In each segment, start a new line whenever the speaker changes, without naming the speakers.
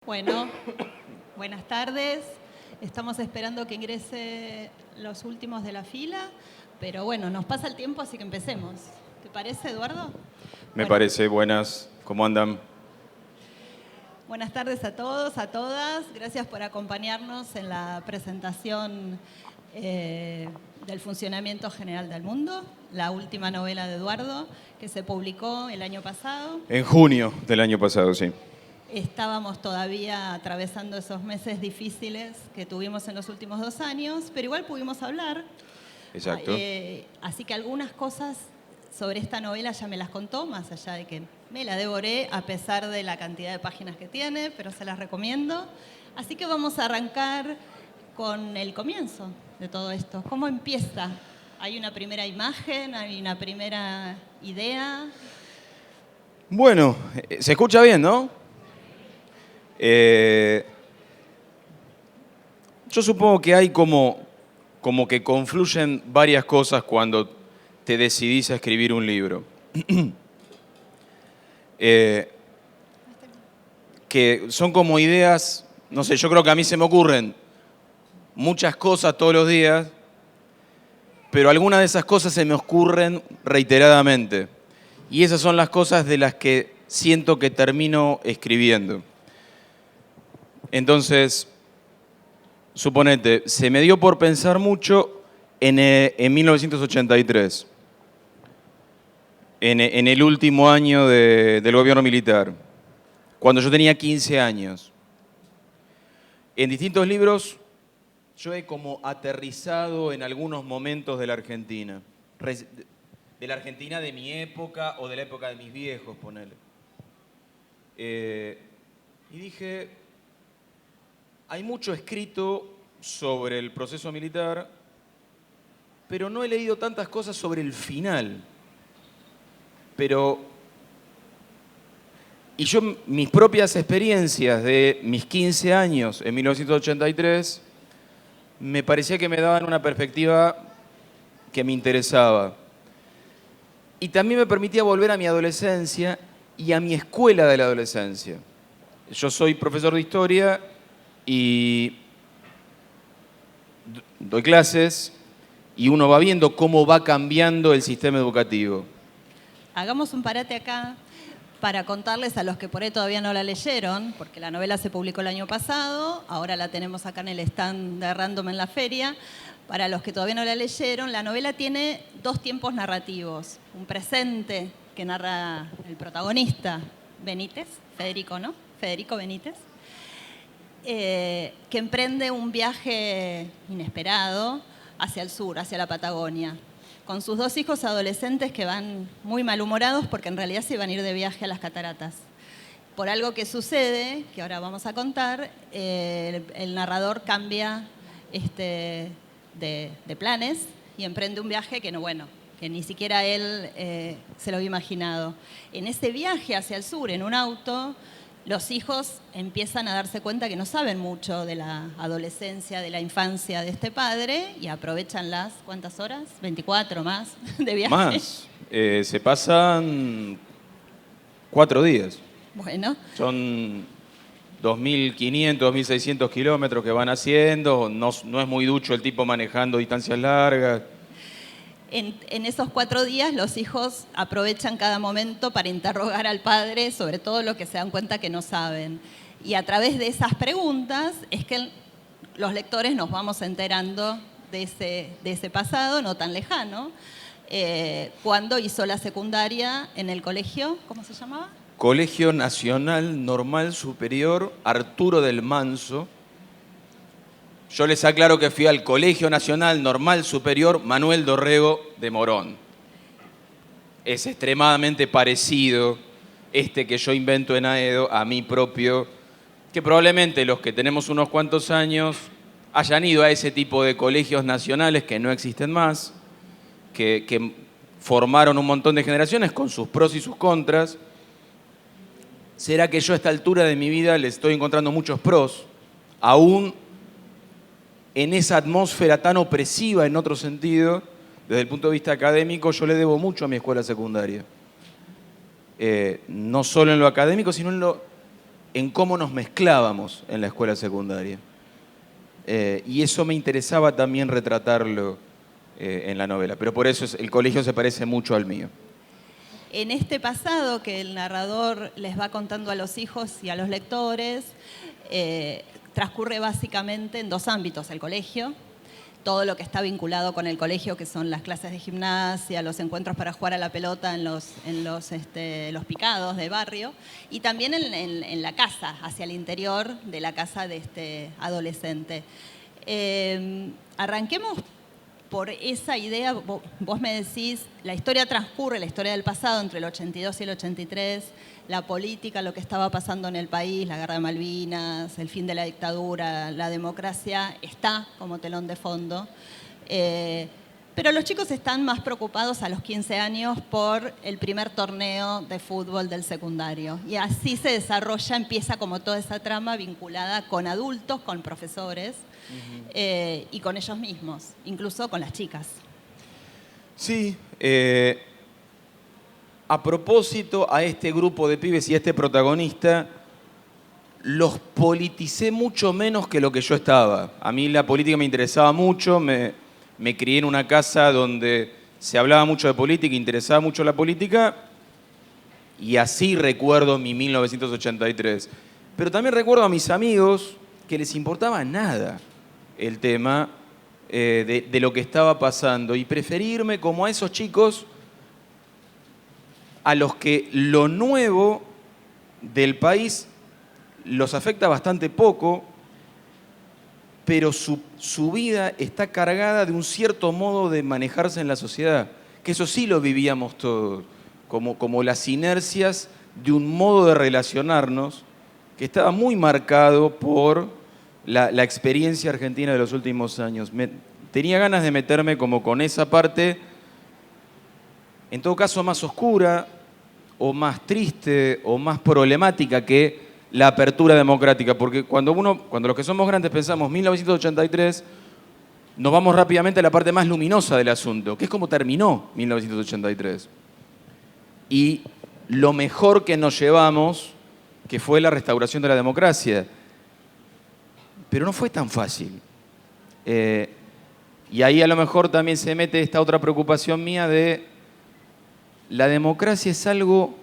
Bueno, buenas tardes. Estamos esperando que ingrese los últimos de la fila, pero bueno, nos pasa el tiempo, así que empecemos. ¿Te parece, Eduardo?
Me parece. Buenas. ¿Cómo andan?
Buenas tardes a todos, a todas. Gracias por acompañarnos en la presentación del funcionamiento general del mundo, la última novela de Eduardo, que se publicó el año pasado.
En junio del año pasado, sí.
Estábamos todavía atravesando esos meses difíciles que tuvimos en los últimos 2 años, pero igual pudimos hablar.
Exacto.
Así que algunas cosas sobre esta novela ya me las contó, más allá de que me la devoré a pesar de la cantidad de páginas que tiene, pero se las recomiendo. Así que vamos a arrancar con el comienzo de todo esto. ¿Cómo empieza? ¿Hay una primera imagen? ¿Hay una primera idea?
Bueno, se escucha bien, ¿no? Yo supongo que hay como que confluyen varias cosas cuando te decidís a escribir un libro. Que son como ideas, no sé, yo creo que a mí se me ocurren muchas cosas todos los días, pero algunas de esas cosas se me ocurren reiteradamente. Y esas son las cosas de las que siento que termino escribiendo. Entonces, suponete, se me dio por pensar mucho en 1983, en el último año del gobierno militar, cuando yo tenía 15 años. En distintos libros yo he como aterrizado en algunos momentos de la Argentina. De la Argentina de mi época o de la época de mis viejos, ponele. Y dije, hay mucho escrito sobre el proceso militar, pero no he leído tantas cosas sobre el final. Y yo, mis propias experiencias de mis 15 años en 1983, me parecía que me daban una perspectiva que me interesaba. Y también me permitía volver a mi adolescencia y a mi escuela de la adolescencia. Yo soy profesor de historia y doy clases y uno va viendo cómo va cambiando el sistema educativo.
Hagamos un parate acá para contarles a los que por ahí todavía no la leyeron, porque la novela se publicó el año pasado, ahora la tenemos acá en el stand de Random en la feria. Para los que todavía no la leyeron, la novela tiene 2 tiempos narrativos. Un presente que narra el protagonista, Benítez, Federico, ¿no? Federico Benítez, que emprende un viaje inesperado hacia el sur, hacia la Patagonia, con sus 2 hijos adolescentes que van muy malhumorados porque en realidad se iban a ir de viaje a las cataratas. Por algo que sucede, que ahora vamos a contar, el narrador cambia de planes y emprende un viaje que que ni siquiera él se lo había imaginado. En ese viaje hacia el sur, en un auto, los hijos empiezan a darse cuenta que no saben mucho de la adolescencia, de la infancia de este padre y aprovechan las, ¿cuántas horas? 24 más de viaje.
Más, se pasan 4 días.
Bueno.
Son 2.500, 2.600 kilómetros que van haciendo, no es muy ducho el tipo manejando distancias largas.
En esos 4 días los hijos aprovechan cada momento para interrogar al padre sobre todo lo que se dan cuenta que no saben. Y a través de esas preguntas es que los lectores nos vamos enterando de ese pasado no tan lejano. Cuando hizo la secundaria en el colegio, ¿cómo se llamaba?
Colegio Nacional Normal Superior Arturo del Manso. Yo les aclaro que fui al Colegio Nacional Normal Superior Manuel Dorrego de Morón. Es extremadamente parecido que yo invento en Aedo a mí propio, que probablemente los que tenemos unos cuantos años hayan ido a ese tipo de colegios nacionales que no existen más, que formaron un montón de generaciones con sus pros y sus contras. ¿Será que yo a esta altura de mi vida le estoy encontrando muchos pros? Aún en esa atmósfera tan opresiva en otro sentido, desde el punto de vista académico, yo le debo mucho a mi escuela secundaria. No solo en lo académico, sino en cómo nos mezclábamos en la escuela secundaria. Y eso me interesaba también retratarlo en la novela. Pero por eso el colegio se parece mucho al mío.
En este pasado que el narrador les va contando a los hijos y a los lectores, transcurre básicamente en dos ámbitos: el colegio, todo lo que está vinculado con el colegio, que son las clases de gimnasia, los encuentros para jugar a la pelota en los picados de barrio, y también en la casa, hacia el interior de la casa de este adolescente. Arranquemos por esa idea. Vos me decís, la historia transcurre, la historia del pasado, entre el 82 y el 83, la política, lo que estaba pasando en el país, la guerra de Malvinas, el fin de la dictadura, la democracia, está como telón de fondo. Pero los chicos están más preocupados a los 15 años por el primer torneo de fútbol del secundario. Y así se desarrolla, empieza como toda esa trama vinculada con adultos, con profesores, y con ellos mismos, incluso con las chicas.
Sí, a propósito, a este grupo de pibes y a este protagonista, los politicé mucho menos que lo que yo estaba. A mí la política me interesaba mucho, me crié en una casa donde se hablaba mucho de política, interesaba mucho la política, y así recuerdo mi 1983. Pero también recuerdo a mis amigos que les importaba nada el tema de lo que estaba pasando, y preferirme como a esos chicos a los que lo nuevo del país los afecta bastante poco, pero su vida está cargada de un cierto modo de manejarse en la sociedad, que eso sí lo vivíamos todos, como las inercias de un modo de relacionarnos que estaba muy marcado por la experiencia argentina de los últimos años. Tenía ganas de meterme como con esa parte, en todo caso más oscura, o más triste, o más problemática que la apertura democrática, porque cuando los que somos grandes pensamos 1983, nos vamos rápidamente a la parte más luminosa del asunto, que es cómo terminó 1983. Y lo mejor que nos llevamos, que fue la restauración de la democracia. Pero no fue tan fácil. Y ahí a lo mejor también se mete esta otra preocupación mía de la democracia es algo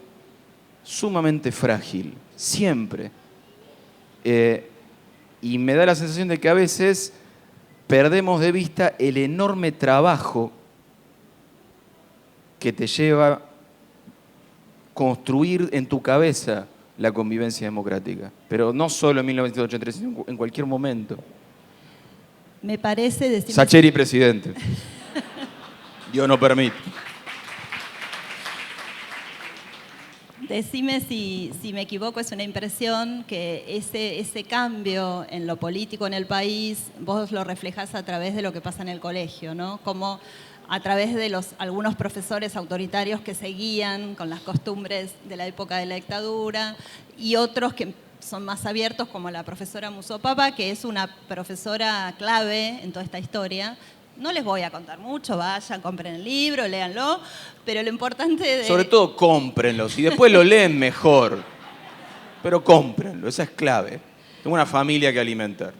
sumamente frágil, siempre. Y me da la sensación de que a veces perdemos de vista el enorme trabajo que te lleva construir en tu cabeza la convivencia democrática. Pero no solo en 1983, sino en cualquier momento.
Me parece...
Sacheri presidente. Dios no permite.
Decime si me equivoco, es una impresión que ese cambio en lo político en el país, vos lo reflejás a través de lo que pasa en el colegio, ¿no? Como a través de algunos profesores autoritarios que seguían con las costumbres de la época de la dictadura, y otros que son más abiertos, como la profesora Musopapa, que es una profesora clave en toda esta historia. No les voy a contar mucho, vayan, compren el libro, léanlo, pero lo importante
Sobre todo cómprenlo, si después lo leen mejor, pero cómprenlo, esa es clave. Tengo una familia que alimentar.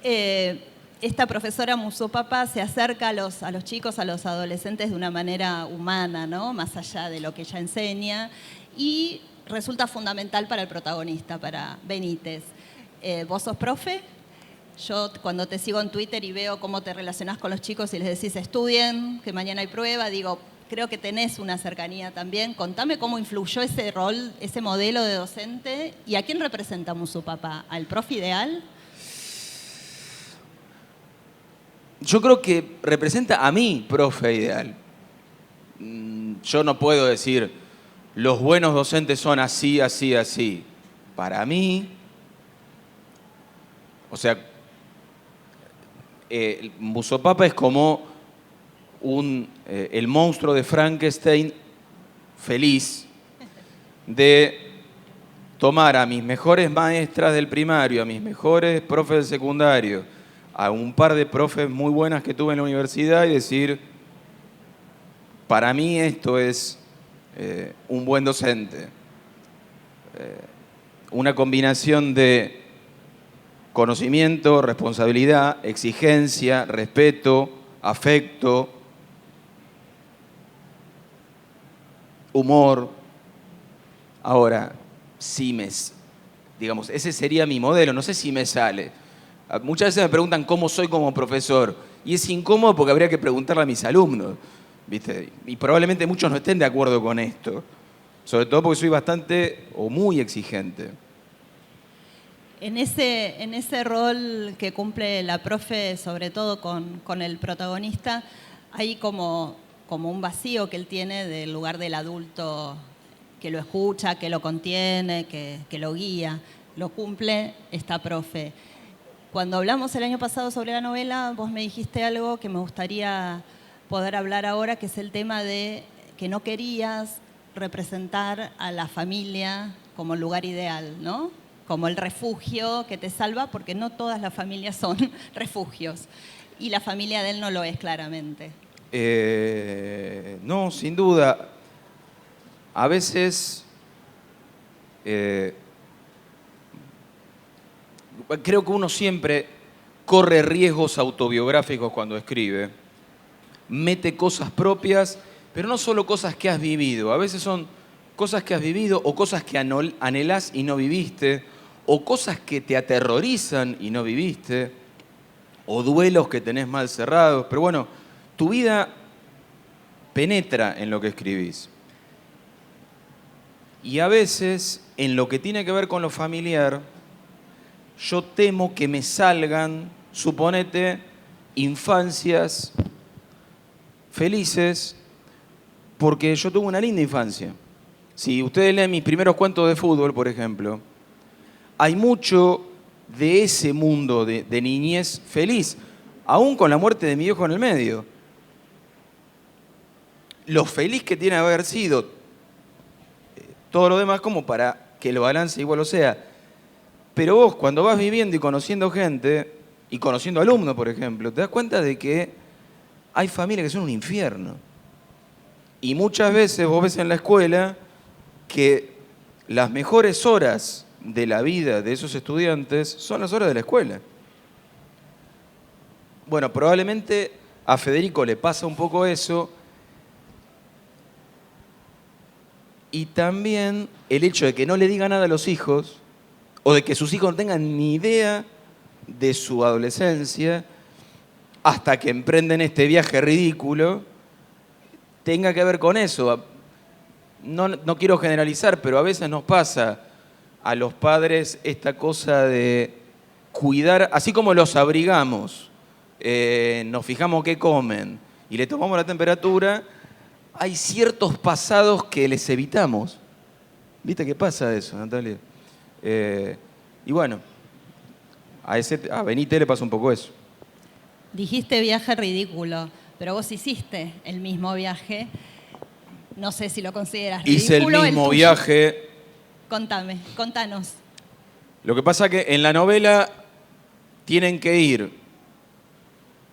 Esta profesora Musopapa se acerca a los chicos, a los adolescentes de una manera humana, ¿no? Más allá de lo que ella enseña, y resulta fundamental para el protagonista, para Benítez. ¿Vos sos profe? Yo cuando te sigo en Twitter y veo cómo te relacionás con los chicos y les decís estudien, que mañana hay prueba, digo, creo que tenés una cercanía también. Contame cómo influyó ese rol, ese modelo de docente, y a quién representa Musopapa, ¿al profe ideal?
Yo creo que representa a mí, profe ideal. Yo no puedo decir, los buenos docentes son así, así, así. Para mí, o sea, Musopapa es como el monstruo de Frankenstein feliz de tomar a mis mejores maestras del primario, a mis mejores profes del secundario, a un par de profes muy buenas que tuve en la universidad y decir, para mí esto es un buen docente. una combinación de conocimiento, responsabilidad, exigencia, respeto, afecto, humor. Ahora, digamos, ese sería mi modelo, no sé si me sale. Muchas veces me preguntan cómo soy como profesor, y es incómodo porque habría que preguntarle a mis alumnos, ¿viste? Y probablemente muchos no estén de acuerdo con esto, sobre todo porque soy bastante o muy exigente.
En ese rol que cumple la profe, sobre todo con el protagonista, hay como un vacío que él tiene del lugar del adulto que lo escucha, que lo contiene, que lo guía. Lo cumple esta profe. Cuando hablamos el año pasado sobre la novela, vos me dijiste algo que me gustaría poder hablar ahora, que es el tema de que no querías representar a la familia como el lugar ideal, ¿no? Como el refugio que te salva, porque no todas las familias son refugios. Y la familia de él no lo es, claramente.
No, sin duda. A veces creo que uno siempre corre riesgos autobiográficos cuando escribe. Mete cosas propias, pero no solo cosas que has vivido. A veces son cosas que has vivido o cosas que anhelás y no viviste, o cosas que te aterrorizan y no viviste, o duelos que tenés mal cerrados. Pero bueno, tu vida penetra en lo que escribís. Y a veces, en lo que tiene que ver con lo familiar, yo temo que me salgan, suponete, infancias felices, porque yo tuve una linda infancia. Si ustedes leen mis primeros cuentos de fútbol, por ejemplo, hay mucho de ese mundo de niñez feliz, aún con la muerte de mi viejo en el medio. Lo feliz que tiene haber sido todo lo demás como para que el balance igual o sea. Pero vos, cuando vas viviendo y conociendo gente, y conociendo alumnos, por ejemplo, te das cuenta de que hay familias que son un infierno. Y muchas veces vos ves en la escuela que las mejores horas de la vida de esos estudiantes son las horas de la escuela. Bueno, probablemente a Federico le pasa un poco eso. Y también el hecho de que no le diga nada a los hijos, o de que sus hijos no tengan ni idea de su adolescencia, hasta que emprenden este viaje ridículo, tenga que ver con eso. No quiero generalizar, pero a veces nos pasa a los padres esta cosa de cuidar, así como los abrigamos, nos fijamos qué comen y le tomamos la temperatura, hay ciertos pasados que les evitamos. ¿Viste qué pasa eso, Natalia? Y bueno, a Benítez le pasa un poco eso.
Dijiste viaje ridículo, pero vos hiciste el mismo viaje. No sé si lo consideras ridículo.
Hice el mismo viaje.
Contanos.
Lo que pasa es que en la novela tienen que ir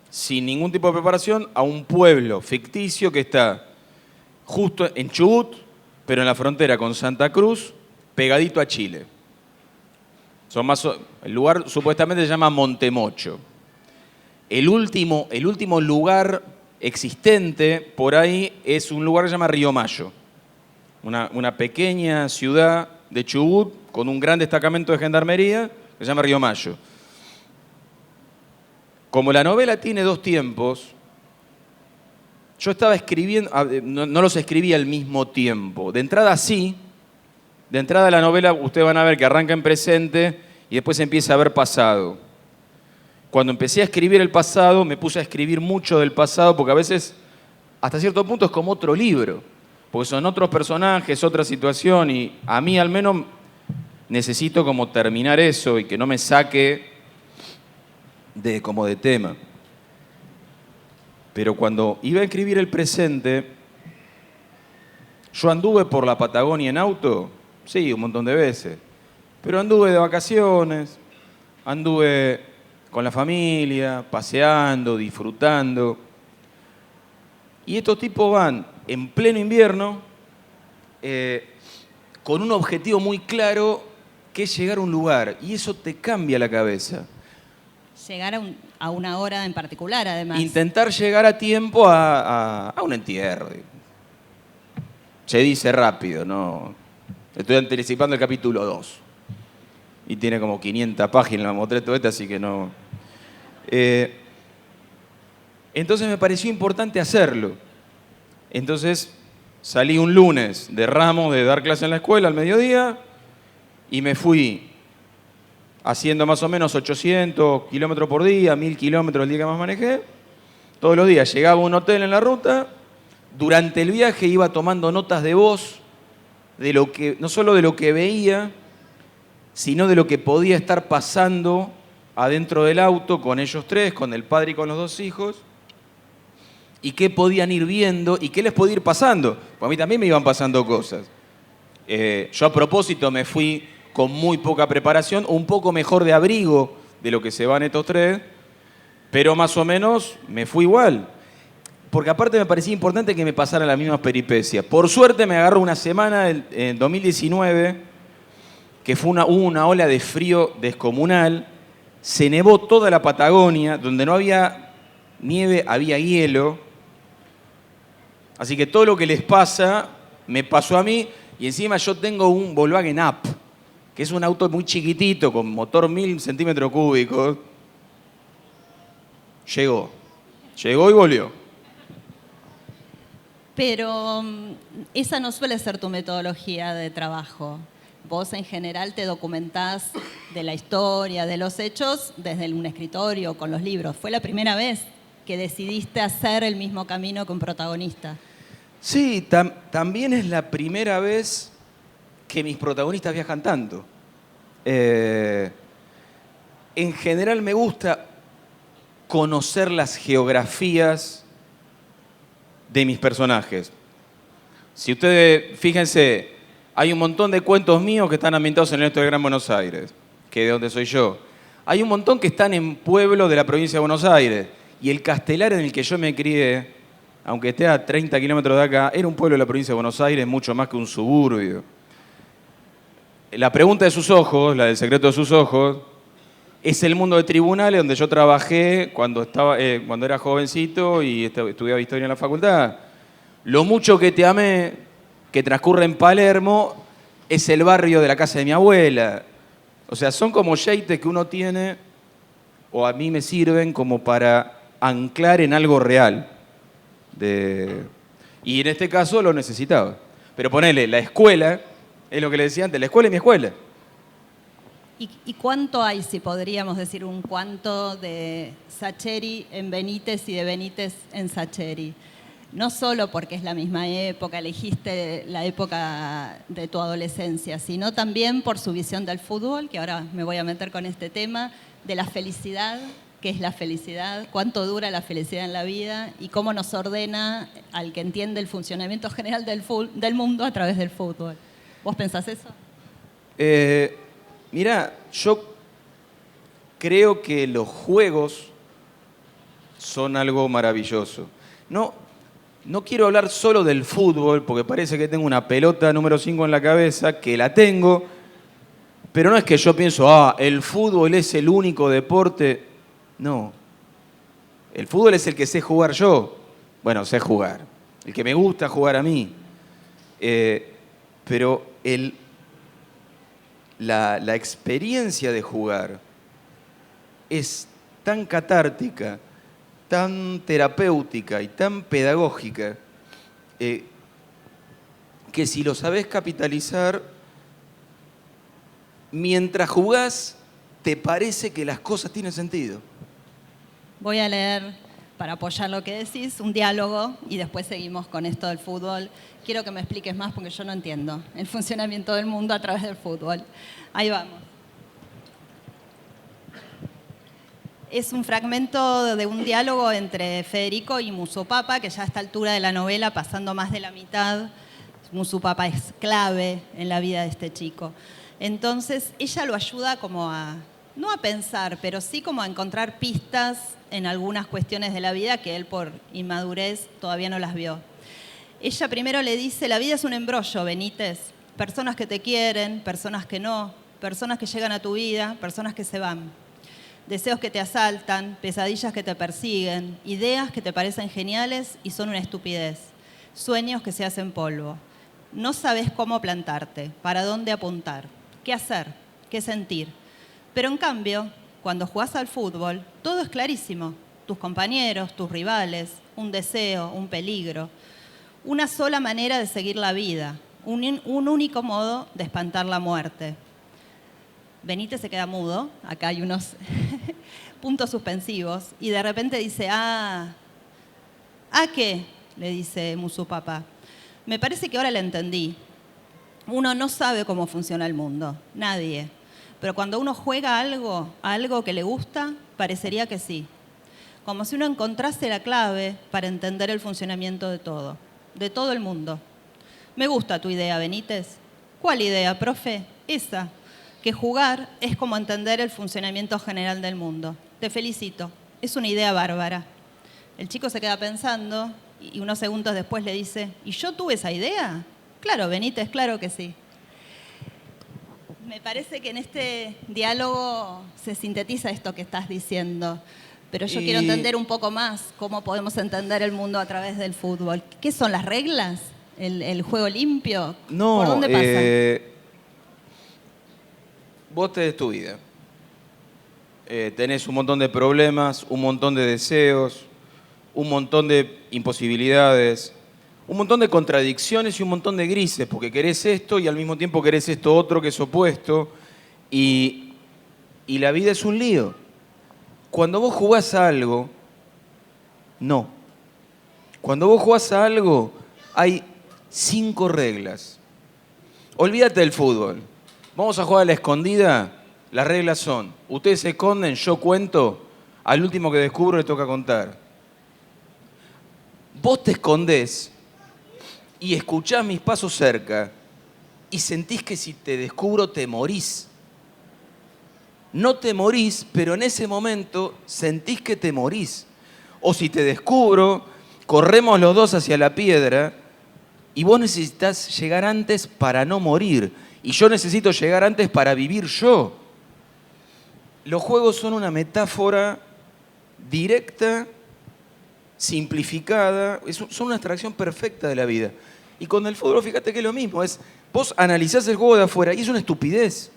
sin ningún tipo de preparación a un pueblo ficticio que está justo en Chubut, pero en la frontera con Santa Cruz, pegadito a Chile. El lugar supuestamente se llama Montemocho. El último lugar existente por ahí es un lugar que se llama Río Mayo. Una pequeña ciudad de Chubut con un gran destacamento de gendarmería que se llama Río Mayo. Como la novela tiene dos tiempos, yo estaba escribiendo, no los escribí al mismo tiempo. De entrada sí, de entrada la novela ustedes van a ver que arranca en presente y después empieza a ver pasado. Cuando empecé a escribir el pasado, me puse a escribir mucho del pasado porque a veces, hasta cierto punto, es como otro libro. Porque son otros personajes, otra situación y a mí al menos necesito como terminar eso y que no me saque como de tema. Pero cuando iba a escribir el presente, yo anduve por la Patagonia en auto, sí, un montón de veces. Pero anduve de vacaciones, anduve con la familia, paseando, disfrutando. Y estos tipos van en pleno invierno con un objetivo muy claro que es llegar a un lugar y eso te cambia la cabeza.
Llegar a una hora en particular, además.
Intentar llegar a tiempo a un entierro. Se dice rápido, ¿no? Estoy anticipando el capítulo 2. Y tiene como 500 páginas la mamotreto esta, así que no... Entonces me pareció importante hacerlo. Entonces salí un lunes de Ramos de dar clase en la escuela al mediodía y me fui haciendo más o menos 800 kilómetros por día, 1000 kilómetros el día que más manejé. Todos los días llegaba a un hotel en la ruta. Durante el viaje iba tomando notas de voz, de lo que, no solo de lo que veía, sino de lo que podía estar pasando adentro del auto con ellos tres, con el padre y con los dos hijos, y qué podían ir viendo y qué les podía ir pasando. Porque a mí también me iban pasando cosas. Yo a propósito me fui con muy poca preparación, un poco mejor de abrigo de lo que se van estos tres, pero más o menos me fui igual. Porque aparte me parecía importante que me pasara la misma peripecia. Por suerte me agarró una semana en 2019, que fue hubo una ola de frío descomunal. Se nevó toda la Patagonia, donde no había nieve, había hielo. Así que todo lo que les pasa, me pasó a mí. Y encima yo tengo un Volkswagen Up, que es un auto muy chiquitito, con motor 1000 centímetros cúbicos. Llegó y volvió.
Pero esa no suele ser tu metodología de trabajo. Vos en general te documentás de la historia, de los hechos, desde un escritorio, con los libros. ¿Fue la primera vez que decidiste hacer el mismo camino que un protagonista?
Sí, también es la primera vez que mis protagonistas viajan tanto. En general me gusta conocer las geografías de mis personajes. Si ustedes, fíjense, hay un montón de cuentos míos que están ambientados en el oeste del Gran Buenos Aires, que es de donde soy yo. Hay un montón que están en pueblos de la provincia de Buenos Aires. Y el Castelar en el que yo me crié, aunque esté a 30 kilómetros de acá, era un pueblo de la provincia de Buenos Aires, mucho más que un suburbio. La pregunta de sus ojos, la del secreto de sus ojos, es el mundo de tribunales donde yo trabajé cuando era jovencito y estudiaba historia en la facultad. Lo mucho que te amé, que transcurre en Palermo, es el barrio de la casa de mi abuela. O sea, son como yeites que uno tiene, o a mí me sirven como para anclar en algo real. Y en este caso lo necesitaba. Pero ponele, la escuela, es lo que le decía antes, la escuela es mi escuela.
¿Y cuánto hay, si podríamos decir un cuánto, de Sacheri en Benítez y de Benítez en Sacheri? No solo porque es la misma época, elegiste la época de tu adolescencia, sino también por su visión del fútbol, que ahora me voy a meter con este tema, de la felicidad, qué es la felicidad, cuánto dura la felicidad en la vida y cómo nos ordena al que entiende el funcionamiento general del mundo a través del fútbol. ¿Vos pensás eso?
Mirá, yo creo que los juegos son algo maravilloso. No quiero hablar solo del fútbol, porque parece que tengo una pelota número 5 en la cabeza, que la tengo, pero no es que yo pienso, el fútbol es el único deporte. No. El fútbol es el que sé jugar yo. Bueno, sé jugar. El que me gusta jugar a mí. Pero la experiencia de jugar es tan catártica, tan terapéutica y tan pedagógica, que si lo sabés capitalizar, mientras jugás, te parece que las cosas tienen sentido.
Voy a leer, para apoyar lo que decís, un diálogo y después seguimos con esto del fútbol. Quiero que me expliques más porque yo no entiendo el funcionamiento del mundo a través del fútbol. Ahí vamos. Es un fragmento de un diálogo entre Federico y Musopapa, que ya a esta altura de la novela, pasando más de la mitad, Musopapa es clave en la vida de este chico. Entonces, ella lo ayuda como no a pensar, pero sí como a encontrar pistas en algunas cuestiones de la vida que él por inmadurez todavía no las vio. Ella primero le dice, la vida es un embrollo, Benítez. Personas que te quieren, personas que no. personas que llegan a tu vida, personas que se van. Deseos que te asaltan, pesadillas que te persiguen, ideas que te parecen geniales y son una estupidez, sueños que se hacen polvo. No sabes cómo plantarte, para dónde apuntar, qué hacer, qué sentir. Pero en cambio, cuando jugás al fútbol, todo es clarísimo. Tus compañeros, tus rivales, un deseo, un peligro. Una sola manera de seguir la vida, un único modo de espantar la muerte. Benítez se queda mudo, acá hay unos puntos suspensivos, y de repente dice, ¿a qué? Le dice Musu papá. Me parece que ahora le entendí. Uno no sabe cómo funciona el mundo, nadie. Pero cuando uno juega a algo que le gusta, parecería que sí. Como si uno encontrase la clave para entender el funcionamiento de todo el mundo. Me gusta tu idea, Benítez. ¿Cuál idea, profe? Esa, que jugar es como entender el funcionamiento general del mundo. Te felicito, es una idea bárbara. El chico se queda pensando y unos segundos después le dice, ¿y yo tuve esa idea? Claro, Benítez, claro que sí. Me parece que en este diálogo se sintetiza esto que estás diciendo, pero yo quiero entender un poco más cómo podemos entender el mundo a través del fútbol. ¿Qué son las reglas? ¿El juego limpio?
No,
¿por dónde pasa?
Vos tenés tu vida. Tenés un montón de problemas, un montón de deseos, un montón de imposibilidades, un montón de contradicciones y un montón de grises, porque querés esto y al mismo tiempo querés esto otro que es opuesto, y la vida es un lío. Cuando vos jugás a algo, no. Cuando vos jugás a algo, hay 5 reglas. Olvídate del fútbol. Vamos a jugar a la escondida. Las reglas son, ustedes se esconden, yo cuento, al último que descubro le toca contar. Vos te escondés y escuchás mis pasos cerca y sentís que si te descubro te morís. No te morís, pero en ese momento sentís que te morís. O si te descubro, corremos los dos hacia la piedra y vos necesitas llegar antes para no morir. Y yo necesito llegar antes para vivir yo. Los juegos son una metáfora directa, simplificada, son una abstracción perfecta de la vida. Y con el fútbol, fíjate que es lo mismo. Vos analizás el juego de afuera y es una estupidez.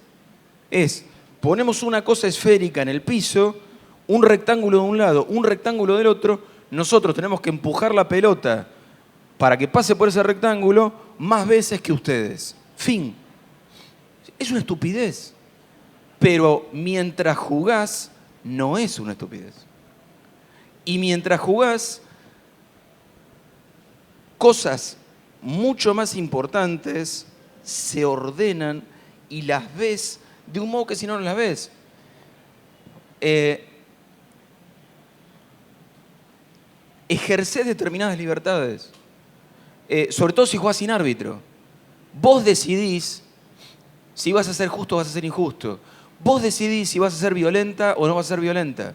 Ponemos una cosa esférica en el piso, un rectángulo de un lado, un rectángulo del otro, nosotros tenemos que empujar la pelota para que pase por ese rectángulo más veces que ustedes. Fin. Es una estupidez. Pero mientras jugás, no es una estupidez. Y mientras jugás, cosas mucho más importantes se ordenan y las ves de un modo que si no, no las ves. Ejercés determinadas libertades. Sobre todo si jugás sin árbitro. Vos decidís si vas a ser justo o vas a ser injusto. Vos decidís si vas a ser violenta o no vas a ser violenta.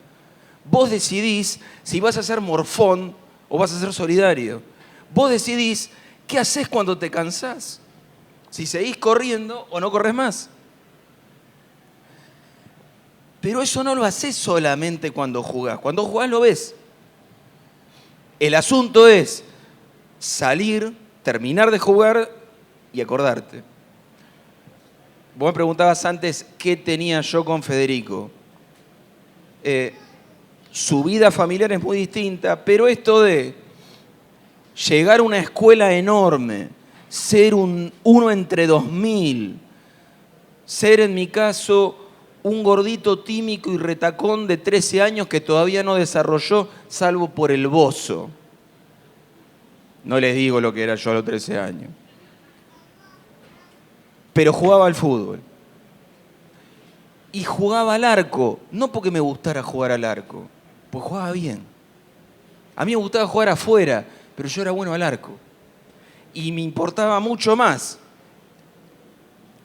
Vos decidís si vas a ser morfón o vas a ser solidario. Vos decidís qué haces cuando te cansás. Si seguís corriendo o no corres más. Pero eso no lo haces solamente cuando jugás. Cuando jugás lo ves. El asunto es salir, terminar de jugar y acordarte. Vos me preguntabas antes qué tenía yo con Federico. Su vida familiar es muy distinta, pero esto de llegar a una escuela enorme, ser uno entre 2000, ser en mi caso un gordito tímico y retacón de 13 años que todavía no desarrolló salvo por el bozo. No les digo lo que era yo a los 13 años. Pero jugaba al fútbol. Y jugaba al arco, no porque me gustara jugar al arco, porque jugaba bien. A mí me gustaba jugar afuera, pero yo era bueno al arco. Y me importaba mucho más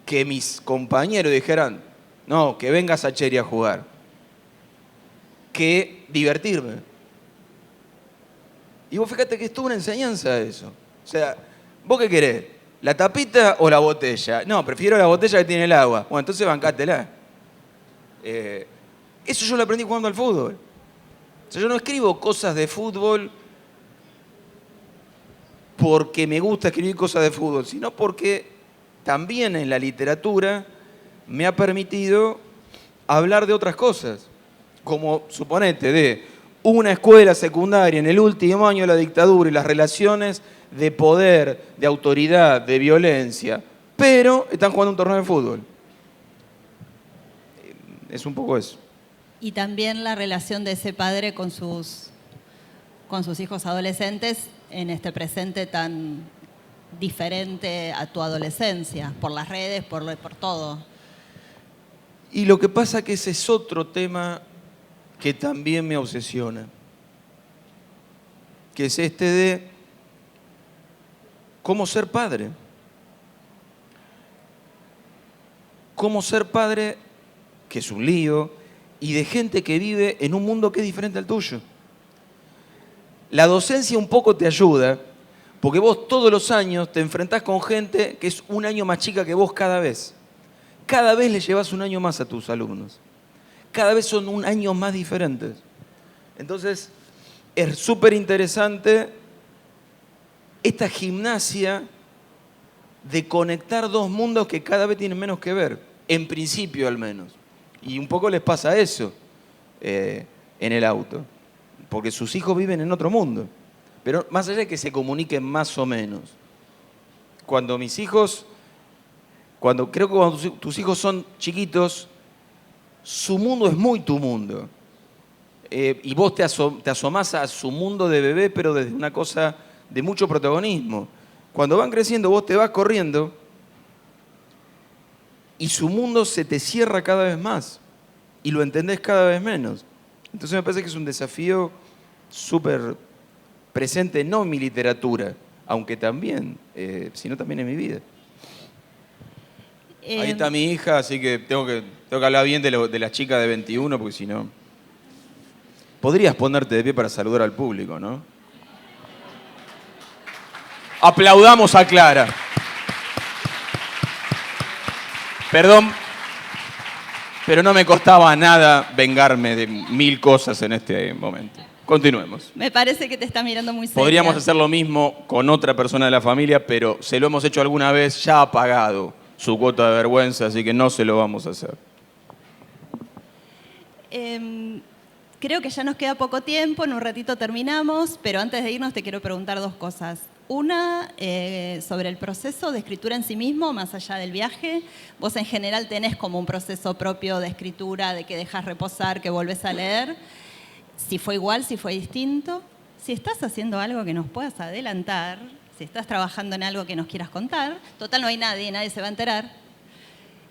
que mis compañeros dijeran, no, que venga Sacheri a jugar, que divertirme. Y vos fíjate que es toda una enseñanza eso. O sea, ¿vos qué querés? ¿La tapita o la botella? No, prefiero la botella que tiene el agua. Bueno, entonces bancátela. Eso yo lo aprendí jugando al fútbol. O sea, yo no escribo cosas de fútbol porque me gusta escribir cosas de fútbol, sino porque también en la literatura me ha permitido hablar de otras cosas. Como, suponete, de una escuela secundaria en el último año de la dictadura y las relaciones de poder, de autoridad, de violencia, pero están jugando un torneo de fútbol. Es un poco eso.
Y también la relación de ese padre con sus hijos adolescentes en este presente tan diferente a tu adolescencia, por las redes, por todo.
Y lo que pasa que ese es otro tema que también me obsesiona, que es este de cómo ser padre. Cómo ser padre, que es un lío, y de gente que vive en un mundo que es diferente al tuyo. La docencia un poco te ayuda, porque vos todos los años te enfrentás con gente que es un año más chica que vos cada vez. Cada vez le llevas un año más a tus alumnos. Cada vez son un año más diferentes. Entonces, es súper interesante esta gimnasia de conectar dos mundos que cada vez tienen menos que ver, en principio al menos. Y un poco les pasa eso en el auto, porque sus hijos viven en otro mundo. Pero más allá de que se comuniquen más o menos, cuando mis hijos, cuando tus hijos son chiquitos, su mundo es muy tu mundo. Y vos te asomás a su mundo de bebé, pero desde una cosa de mucho protagonismo. Cuando van creciendo, vos te vas corriendo y su mundo se te cierra cada vez más y lo entendés cada vez menos. Entonces me parece que es un desafío súper presente, no en mi literatura, aunque también, sino también en mi vida. Ahí está mi hija, así que tengo que hablar bien de la chica de 21, porque si no... Podrías ponerte de pie para saludar al público, ¿no? Aplaudamos a Clara. Perdón, pero no me costaba nada vengarme de 1000 cosas en este momento. Continuemos.
Me parece que te está mirando muy seria.
Podríamos hacer lo mismo con otra persona de la familia, pero se lo hemos hecho alguna vez, ya ha pagado su cuota de vergüenza, así que no se lo vamos a hacer.
Creo que ya nos queda poco tiempo, en un ratito terminamos, pero antes de irnos te quiero preguntar dos cosas. Una, sobre el proceso de escritura en sí mismo, más allá del viaje. Vos en general tenés como un proceso propio de escritura, de que dejas reposar, que volvés a leer. Si fue igual, si fue distinto. Si estás haciendo algo que nos puedas adelantar, si estás trabajando en algo que nos quieras contar, total no hay nadie se va a enterar.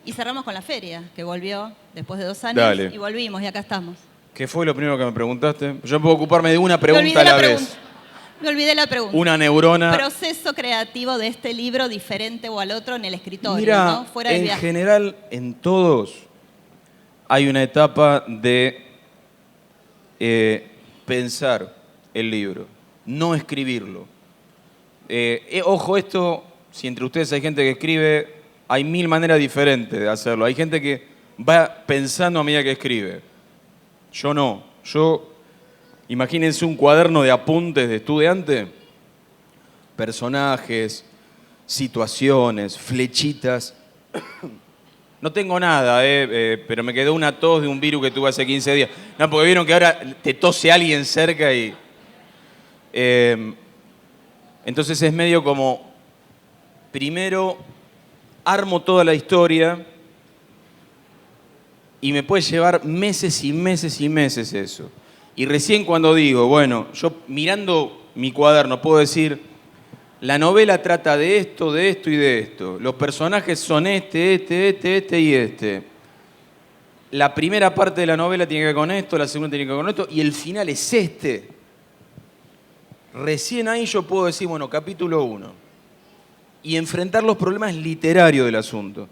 Y cerramos con la feria, que volvió después de 2 años.
Dale.
Y volvimos y acá estamos.
¿Qué fue lo primero que me preguntaste? Yo puedo ocuparme de una pregunta a la vez.
Me olvidé la pregunta.
Una neurona.
Proceso creativo de este libro diferente o al otro en el escritorio,
Mirá,
¿no? Fuera del viaje.
En general, en todos hay una etapa de pensar el libro, no escribirlo. Ojo, esto, si entre ustedes hay gente que escribe, hay 1000 maneras diferentes de hacerlo. Hay gente que va pensando a medida que escribe. Yo no. Imagínense un cuaderno de apuntes de estudiante, personajes, situaciones, flechitas. No tengo nada, pero me quedó una tos de un virus que tuve hace 15 días. No, porque vieron que ahora te tose alguien cerca y... entonces es medio como, primero armo toda la historia y me puede llevar meses y meses y meses eso. Y recién cuando digo, bueno, yo mirando mi cuaderno puedo decir, la novela trata de esto y de esto. Los personajes son este y este. La primera parte de la novela tiene que ver con esto, la segunda tiene que ver con esto, y el final es este. Recién ahí yo puedo decir, bueno, capítulo 1. Y enfrentar los problemas literarios del asunto.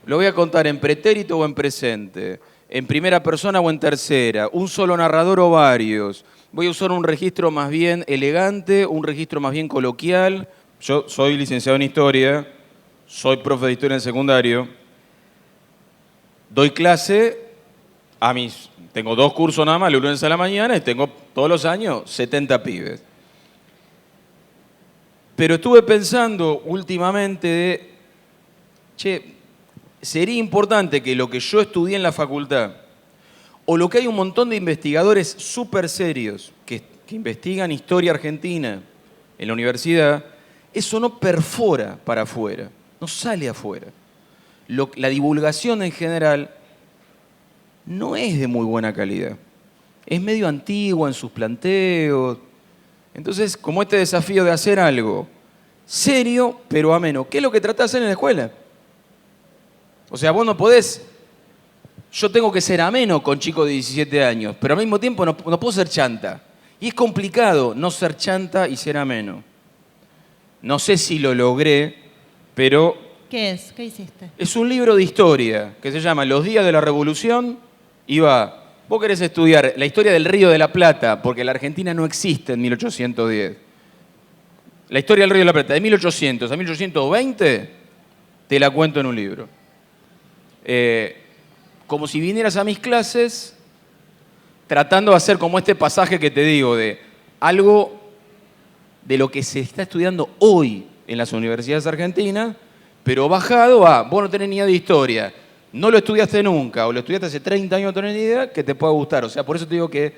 Lo voy a contar en pretérito o en presente, en primera persona o en tercera, un solo narrador o varios. Voy a usar un registro más bien elegante, un registro más bien coloquial, yo soy licenciado en Historia, soy profe de Historia en el secundario, doy clase tengo 2 cursos nada más, los lunes a la mañana, y tengo todos los años 70 pibes. Pero estuve pensando últimamente sería importante que lo que yo estudié en la facultad, o lo que hay un montón de investigadores súper serios que investigan historia argentina en la universidad, eso no perfora para afuera, no sale afuera. La divulgación en general no es de muy buena calidad. Es medio antigua en sus planteos. Entonces, como este desafío de hacer algo serio, pero ameno, ¿qué es lo que tratás de hacer en la escuela? O sea, vos no podés... Yo tengo que ser ameno con chicos de 17 años, pero al mismo tiempo no puedo ser chanta. Y es complicado no ser chanta y ser ameno. No sé si lo logré, pero...
¿Qué es? ¿Qué hiciste?
Es un libro de historia que se llama Los días de la Revolución y va... Vos querés estudiar la historia del Río de la Plata, porque la Argentina no existe en 1810. La historia del Río de la Plata, de 1800 a 1820, te la cuento en un libro. Como si vinieras a mis clases tratando de hacer como este pasaje que te digo, de algo de lo que se está estudiando hoy en las universidades argentinas, pero bajado a, vos no tenés ni idea de historia, no lo estudiaste nunca, o lo estudiaste hace 30 años, no tenés ni idea, que te pueda gustar. O sea, por eso te digo que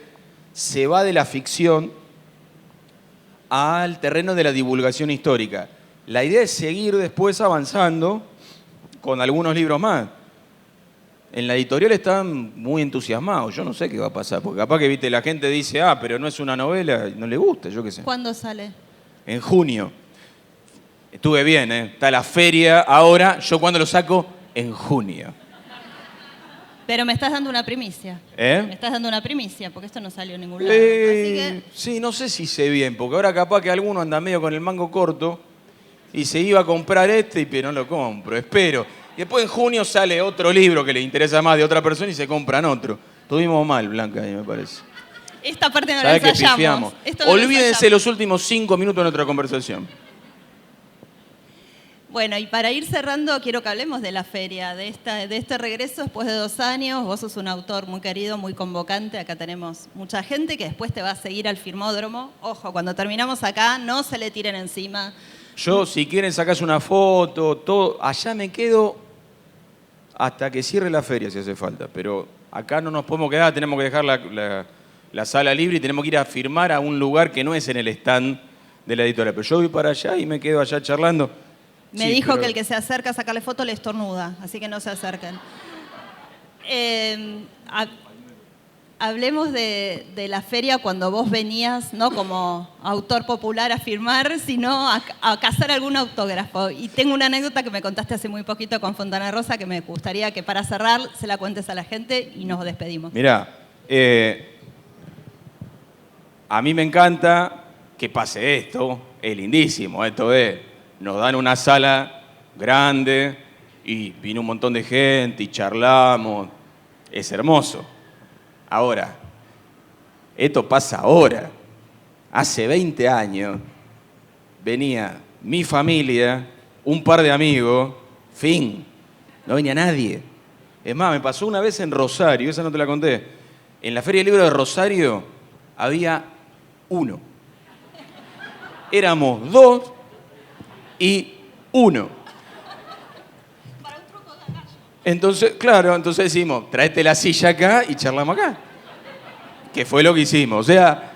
se va de la ficción al terreno de la divulgación histórica. La idea es seguir después avanzando con algunos libros más. En la editorial están muy entusiasmados. Yo no sé qué va a pasar, porque capaz que viste la gente dice, pero no es una novela, y no le gusta, yo qué sé.
¿Cuándo sale?
En junio. Estuve bien, ¿eh? Está la feria ahora. ¿Yo cuándo lo saco? En junio.
Pero me estás dando una primicia.
¿Eh?
Me estás dando una primicia, porque esto no salió en ningún lado. Así que...
Sí, no sé si sé bien, porque ahora capaz que alguno anda medio con el mango corto y se iba a comprar pero no lo compro, espero. Y después en junio sale otro libro que le interesa más de otra persona y se compran otro. Estuvimos mal, Blanca, ahí me parece.
Esta parte no la
¿Sabés que
ensayamos.
pifiamos?
Esto no lo
Olvídense
ensayamos.
los últimos 5 minutos de nuestra conversación.
Bueno, y para ir cerrando, quiero que hablemos de la feria, de este regreso después de 2 años. Vos sos un autor muy querido, muy convocante. Acá tenemos mucha gente que después te va a seguir al Filmódromo. Ojo, cuando terminamos acá, no se le tiren encima.
Yo, si quieren sacarse una foto, todo, allá me quedo hasta que cierre la feria, si hace falta. Pero acá no nos podemos quedar, tenemos que dejar la sala libre y tenemos que ir a firmar a un lugar que no es en el stand de la editorial. Pero yo voy para allá y me quedo allá charlando.
Me dijo que el que se acerca a sacarle foto le estornuda, así que no se acerquen. Hablemos de la feria cuando vos venías, no como autor popular a firmar, sino a cazar algún autógrafo. Y tengo una anécdota que me contaste hace muy poquito con Fontana Rosa que me gustaría que para cerrar se la cuentes a la gente y nos despedimos.
Mirá, a mí me encanta que pase esto, es lindísimo, esto es... Nos dan una sala grande y vino un montón de gente y charlamos. Es hermoso. Ahora, esto pasa ahora. Hace 20 años venía mi familia, un par de amigos, fin. No venía nadie. Es más, me pasó una vez en Rosario, esa no te la conté. En la Feria del Libro de Rosario había 1. Éramos 2 y 1.
Para un truco de gallo.
Entonces, claro, entonces decimos, tráete la silla acá y charlamos acá. Que fue lo que hicimos. O sea,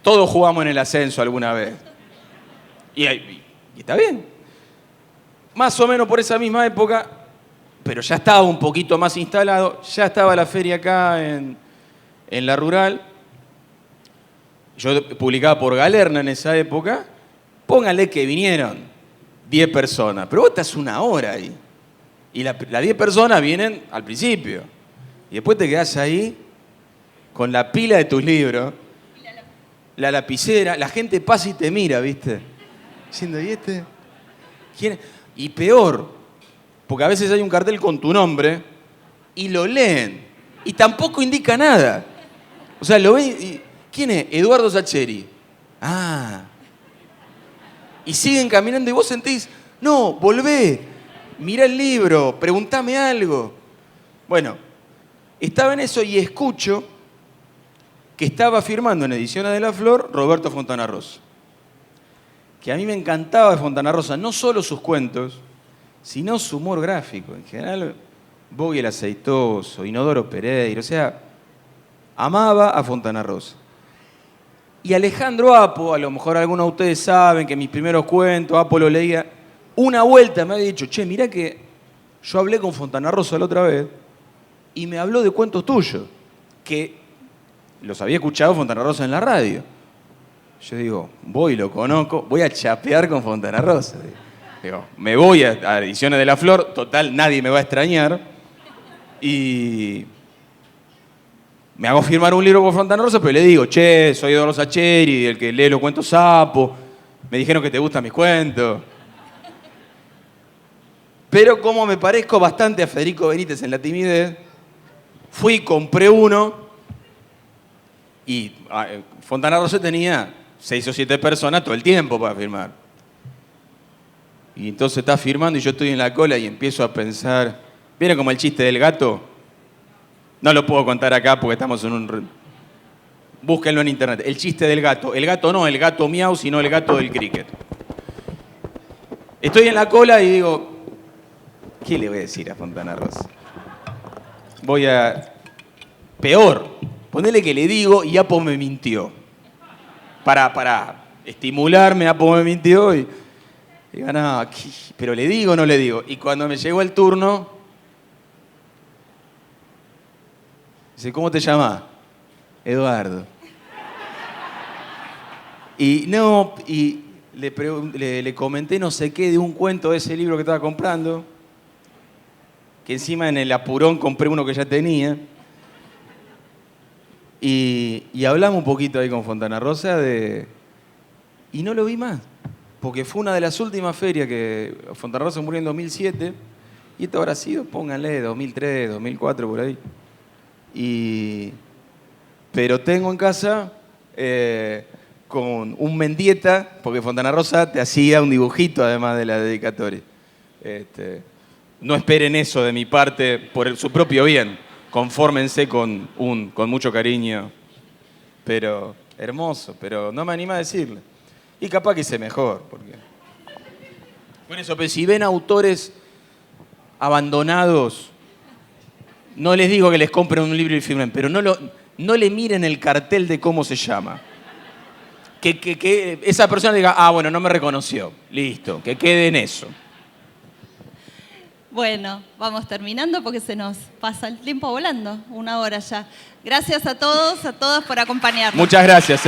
todos jugamos en el ascenso alguna vez. Y está bien. Más o menos por esa misma época, pero ya estaba un poquito más instalado, ya estaba la feria acá en la rural. Yo publicaba por Galerna en esa época. Póngale que vinieron 10 personas, pero vos estás 1 hora ahí. Y las 10 personas vienen al principio. Y después te quedás ahí con la pila de tus libros, la lapicera, la gente pasa y te mira, ¿viste? Diciendo, ¿y este? ¿Quién es? Y peor, porque a veces hay un cartel con tu nombre y lo leen y tampoco indica nada. O sea, lo ven y... ¿Quién es? Eduardo Sacheri. Y siguen caminando y vos sentís, no, volvé, mirá el libro, preguntame algo. Bueno, estaba en eso y escucho que estaba firmando en Ediciones de la Flor Roberto Fontana Rosa. Que a mí me encantaba de Fontana Rosa, no solo sus cuentos, sino su humor gráfico. En general, Boggy el Aceitoso, Inodoro Pereira, o sea, amaba a Fontana Rosa. Y Alejandro Apo, a lo mejor algunos de ustedes saben que mis primeros cuentos, Apo lo leía, una vuelta me había dicho, che, mirá que yo hablé con Fontana Rosa la otra vez y me habló de cuentos tuyos, que los había escuchado Fontana Rosa en la radio. Yo digo, voy, lo conozco, voy a chapear con Fontana Rosa. Digo, me voy a Ediciones de la Flor, total, nadie me va a extrañar. Y me hago firmar un libro por Fontana Rosa, pero le digo, che, soy Eduardo Sacheri, el que lee los cuentos Sapo. Me dijeron que te gustan mis cuentos. Pero como me parezco bastante a Federico Benítez en la timidez, fui, compré uno y Fontana Rosa tenía 6 o 7 personas todo el tiempo para firmar. Y entonces está firmando y yo estoy en la cola y empiezo a pensar, ¿vieron como el chiste del gato? No lo puedo contar acá porque estamos en un... Búsquenlo en internet. El chiste del gato. El gato no, el gato miau, sino el gato del cricket. Estoy en la cola y digo, ¿qué le voy a decir a Fontana Rosa? Voy a... Peor. Ponele que le digo y Apo me mintió. Para estimularme, Apo me mintió y... Digo, no, pero le digo o no le digo. Y cuando me llegó el turno, dice, ¿cómo te llamas? Eduardo. Y no, y le comenté no sé qué de un cuento de ese libro que estaba comprando, que encima en el apurón compré uno que ya tenía. Y hablamos un poquito ahí con Fontana Rosa y no lo vi más. Porque fue una de las últimas ferias que Fontana Rosa murió en 2007. Y esto habrá sido, pónganle, 2003, 2004, por ahí. Pero tengo en casa con un Mendieta, porque Fontana Rosa te hacía un dibujito además de la dedicatoria. No esperen eso de mi parte por su propio bien. Confórmense con mucho cariño. Pero hermoso, pero no me anima a decirle. Y capaz que hice mejor. Porque... Por eso, pero si ven autores abandonados, no les digo que les compren un libro y firmen, pero no le miren el cartel de cómo se llama. Que esa persona diga, ah, bueno, no me reconoció. Listo, que quede en eso.
Bueno, vamos terminando porque se nos pasa el tiempo volando, 1 hora ya. Gracias a todos, a todas por acompañarnos.
Muchas gracias.